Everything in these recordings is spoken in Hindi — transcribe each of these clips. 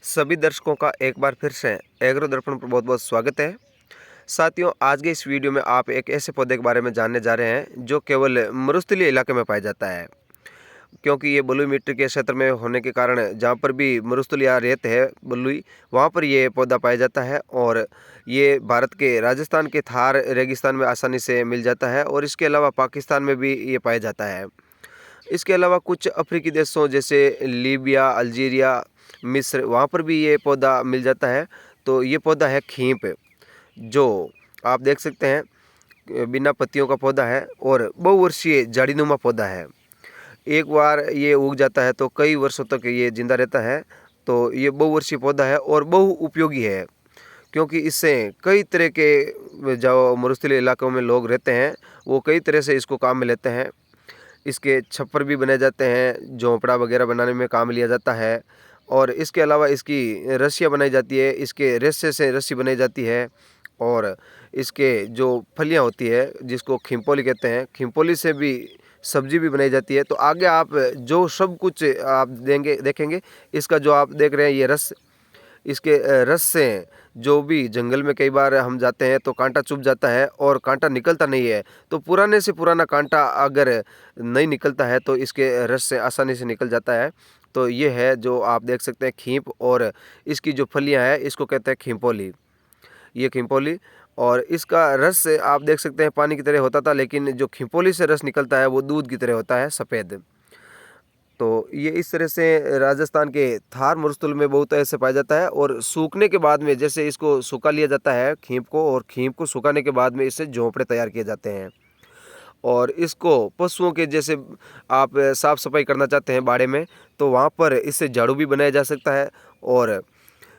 सभी दर्शकों का एक बार फिर से एग्रो दर्पण पर बहुत बहुत स्वागत है। साथियों, आज के इस वीडियो में आप एक ऐसे पौधे के बारे में जानने जा रहे हैं जो केवल मरुस्थलीय इलाके में पाया जाता है। क्योंकि ये बलुई मिट्टी के क्षेत्र में होने के कारण जहाँ पर भी मरुस्थल या रेत है बलुई, वहाँ पर ये पौधा पाया जाता है और ये भारत के राजस्थान के थार रेगिस्तान में आसानी से मिल जाता है और इसके अलावा पाकिस्तान में भी ये पाया जाता है। इसके अलावा कुछ अफ्रीकी देशों जैसे लीबिया, अल्जीरिया, मिस्र, वहाँ पर भी ये पौधा मिल जाता है। तो ये पौधा है खींप, जो आप देख सकते हैं बिना पत्तियों का पौधा है और बहुवर्षीय झाड़ीनुमा पौधा है। एक बार ये उग जाता है तो कई वर्षों तक ये जिंदा रहता है। तो ये बहुवर्षीय पौधा है और बहु उपयोगी है, क्योंकि इससे कई तरह के जो मरुस्थलीय इलाकों में लोग रहते हैं वो कई तरह से इसको काम में लेते हैं। इसके छप्पर भी बनाए जाते हैं, झोंपड़ा वगैरह बनाने में काम लिया जाता है और इसके अलावा इसकी रस्सियाँ बनाई जाती है, इसके रेशे से रस्सी बनाई जाती है और इसके जो फलियाँ होती है जिसको खिम्पोली कहते हैं, खिम्पोली से भी सब्जी भी बनाई जाती है। तो आगे आप जो सब कुछ आप देखेंगे, इसका जो आप देख रहे हैं ये रस, इसके रस से जो भी जंगल में कई बार हम जाते हैं तो कांटा चुभ जाता है और कांटा निकलता नहीं है। तो पुराने से पुराना कांटा अगर नहीं निकलता है तो इसके रस से आसानी से निकल जाता है। तो ये है जो आप देख सकते हैं खींप, और इसकी जो फलियां हैं इसको कहते हैं खिम्पोली। ये खिम्पोली, और इसका रस आप देख सकते हैं पानी की तरह होता था, लेकिन जो खिम्पोली से रस निकलता है वो दूध की तरह होता है, सफ़ेद। तो ये इस तरह से राजस्थान के थार मरुस्थल में बहुत ऐसे पाया जाता है। और सूखने के बाद में जैसे इसको सुखा लिया जाता है खींप को, और खींप को सुखाने के बाद में इससे झोंपड़े तैयार किए जाते हैं और इसको पशुओं के जैसे आप साफ़ सफाई करना चाहते हैं बाड़े में, तो वहाँ पर इससे झाड़ू भी बनाया जा सकता है। और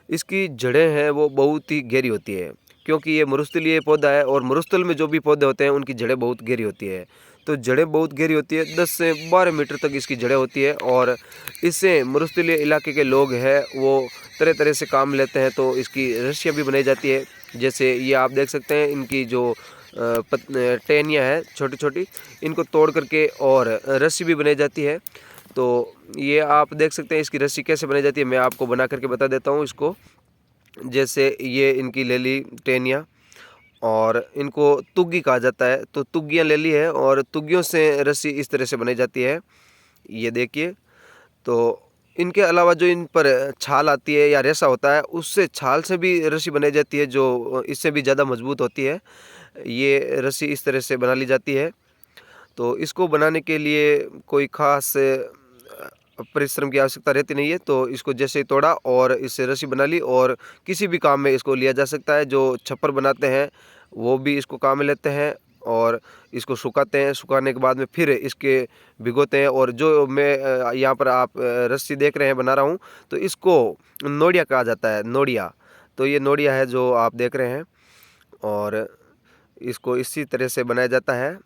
इसकी जड़ें हैं वो बहुत ही गहरी होती है, क्योंकि ये मरुस्थलीय पौधा है और मरुस्थल में जो भी पौधे होते हैं उनकी जड़ें बहुत गहरी होती है। तो जड़ें बहुत गहरी होती है, 10 से 12 मीटर तक इसकी जड़ें होती है और इससे मरुस्थलीय इलाके के लोग हैं वो तरह तरह से काम लेते हैं। तो इसकी रस्सियाँ भी बनाई जाती है, जैसे ये आप देख सकते हैं इनकी जो टहनियाँ हैं छोटी छोटी, इनको तोड़ करके और रस्सी भी बनाई जाती है। तो ये आप देख सकते हैं इसकी रस्सी कैसे बनाई जाती है, मैं आपको बना करके बता देता हूँ इसको। जैसे ये इनकी ले ली टहनियाँ और इनको तुग्गी कहा जाता है, तो तुग्गियाँ ले ली है और तुग्गियों से रस्सी इस तरह से बनाई जाती है, ये देखिए। तो इनके अलावा जो इन पर छाल आती है या रेशा होता है, उससे छाल से भी रस्सी बनाई जाती है जो इससे भी ज़्यादा मजबूत होती है। ये रस्सी इस तरह से बना ली जाती है। तो इसको बनाने के लिए कोई ख़ास परिश्रम की आवश्यकता रहती नहीं है। तो इसको जैसे ही तोड़ा और इससे रस्सी बना ली और किसी भी काम में इसको लिया जा सकता है। जो छप्पर बनाते हैं वो भी इसको काम में लेते हैं और इसको सुखाते हैं, सुखाने के बाद में फिर इसके भिगोते हैं। और जो मैं यहाँ पर आप रस्सी देख रहे हैं बना रहा हूँ, तो इसको नोड़िया कहा जाता है, नोड़िया। तो ये नोड़िया है जो आप देख रहे हैं और इसको इसी तरह से बनाया जाता है।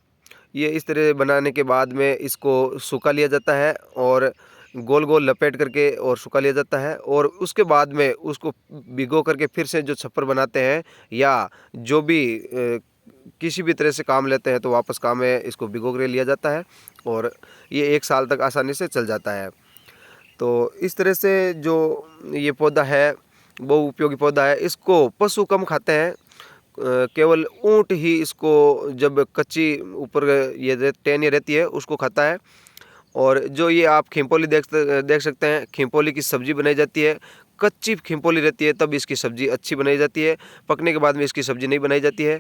ये इस तरह बनाने के बाद में इसको सुखा लिया जाता है और गोल गोल लपेट करके और सुखा लिया जाता है। और उसके बाद में उसको भिगो करके फिर से जो छप्पर बनाते हैं या जो भी किसी भी तरह से काम लेते हैं तो वापस काम में इसको भिगो कर लिया जाता है और ये 1 साल तक आसानी से चल जाता है। तो इस तरह से जो ये पौधा है बहु उपयोगी पौधा है। इसको पशु कम खाते हैं, केवल ऊँट ही इसको जब कच्ची ऊपर ये टहनियाँ रहती है उसको खाता है। और जो ये आप खिम्पोली देख सकते हैं, खिम्पोली की सब्ज़ी बनाई जाती है। कच्ची खिम्पोली रहती है तब इसकी सब्ज़ी अच्छी बनाई जाती है, पकने के बाद में इसकी सब्ज़ी नहीं बनाई जाती है।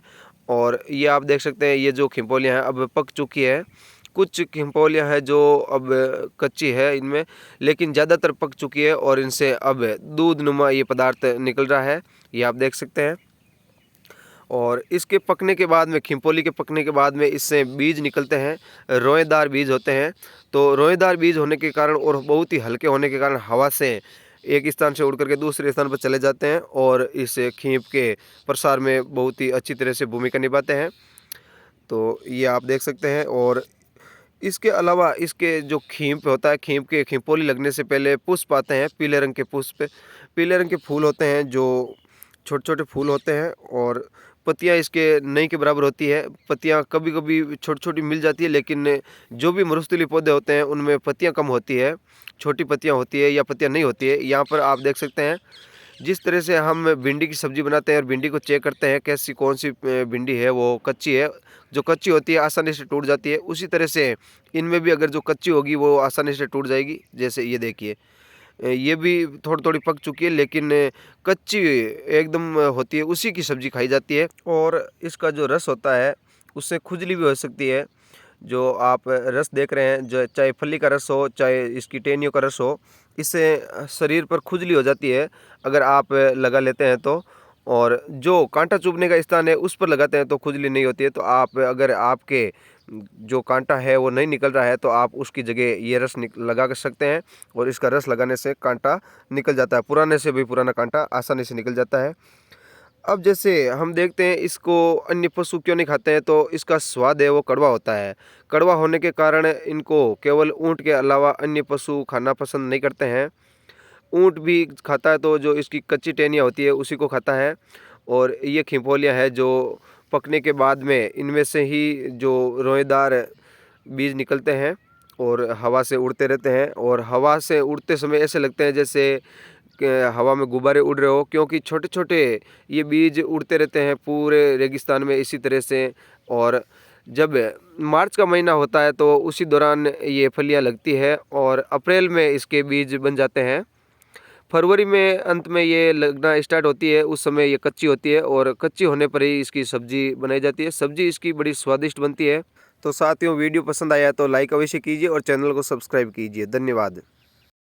और ये आप देख सकते हैं ये जो खिम्पोलियाँ हैं अब पक चुकी है। कुछ खिम्पोलियाँ हैं जो अब कच्ची है इनमें, लेकिन ज़्यादातर पक चुकी है और इनसे अब दूध नुमा ये पदार्थ निकल रहा है, ये आप देख सकते हैं। और इसके पकने के बाद में, खिम्पोली के पकने के बाद में इससे बीज निकलते हैं, रोएदार बीज होते हैं। तो रोएदार बीज होने के कारण और बहुत ही हल्के होने के कारण हवा से एक स्थान से उड़ करके दूसरे स्थान पर चले जाते हैं और इस खींप के प्रसार में बहुत ही अच्छी तरह से भूमिका निभाते हैं। तो ये आप देख सकते हैं। और इसके अलावा इसके जो खींप होता है, खींप के खिम्पोली लगने से पहले पुष्प आते हैं, पीले रंग के पुष्प, पीले रंग के फूल होते हैं जो छोटे छोटे फूल होते हैं और पत्तियां इसके नहीं के बराबर होती है। पत्तियां कभी कभी छोटी छोटी मिल जाती है, लेकिन जो भी मरुस्थलीय पौधे होते हैं उनमें पत्तियां कम होती है, छोटी पत्तियां होती है या पत्तियां नहीं होती है। यहाँ पर आप देख सकते हैं जिस तरह से हम भिंडी की सब्ज़ी बनाते हैं और भिंडी को चेक करते हैं कैसी कौन सी भिंडी है वो कच्ची है, जो कच्ची होती है आसानी से टूट जाती है, उसी तरह से इनमें भी अगर जो कच्ची होगी वो आसानी से टूट जाएगी। जैसे ये देखिए, ये भी थोड़ी थोड़ी पक चुकी है, लेकिन कच्ची एकदम होती है, उसी की सब्ज़ी खाई जाती है। और इसका जो रस होता है उससे खुजली भी हो सकती है। जो आप रस देख रहे हैं, जो चाहे फली का रस हो चाहे इसकी टहनियों का रस हो, इससे शरीर पर खुजली हो जाती है अगर आप लगा लेते हैं तो। और जो कांटा चुभने का स्थान है उस पर लगाते हैं तो खुजली नहीं होती है। तो आप अगर आपके जो कांटा है वो नहीं निकल रहा है तो आप उसकी जगह ये रस लगा कर सकते हैं, और इसका रस लगाने से कांटा निकल जाता है, पुराने से भी पुराना कांटा आसानी से निकल जाता है। अब जैसे हम देखते हैं इसको अन्य पशु क्यों नहीं खाते हैं, तो इसका स्वाद है वो कड़वा होता है। कड़वा होने के कारण इनको केवल ऊँट के अलावा अन्य पशु खाना पसंद नहीं करते हैं। ऊँट भी खाता है तो जो इसकी कच्ची टहनियाँ होती है उसी को खाता है। और ये खिंपोलियाँ है जो पकने के बाद में इनमें से ही जो रोएदार बीज निकलते हैं और हवा से उड़ते रहते हैं, और हवा से उड़ते समय ऐसे लगते हैं जैसे कि हवा में गुब्बारे उड़ रहे हो, क्योंकि छोटे छोटे ये बीज उड़ते रहते हैं पूरे रेगिस्तान में इसी तरह से। और जब मार्च का महीना होता है तो उसी दौरान ये फलियां लगती है, और अप्रैल में इसके बीज बन जाते हैं। फरवरी में अंत में ये लगना स्टार्ट होती है, उस समय ये कच्ची होती है, और कच्ची होने पर ही इसकी सब्ज़ी बनाई जाती है। सब्ज़ी इसकी बड़ी स्वादिष्ट बनती है। तो साथियों, वीडियो पसंद आया तो लाइक अवश्य कीजिए और चैनल को सब्सक्राइब कीजिए। धन्यवाद।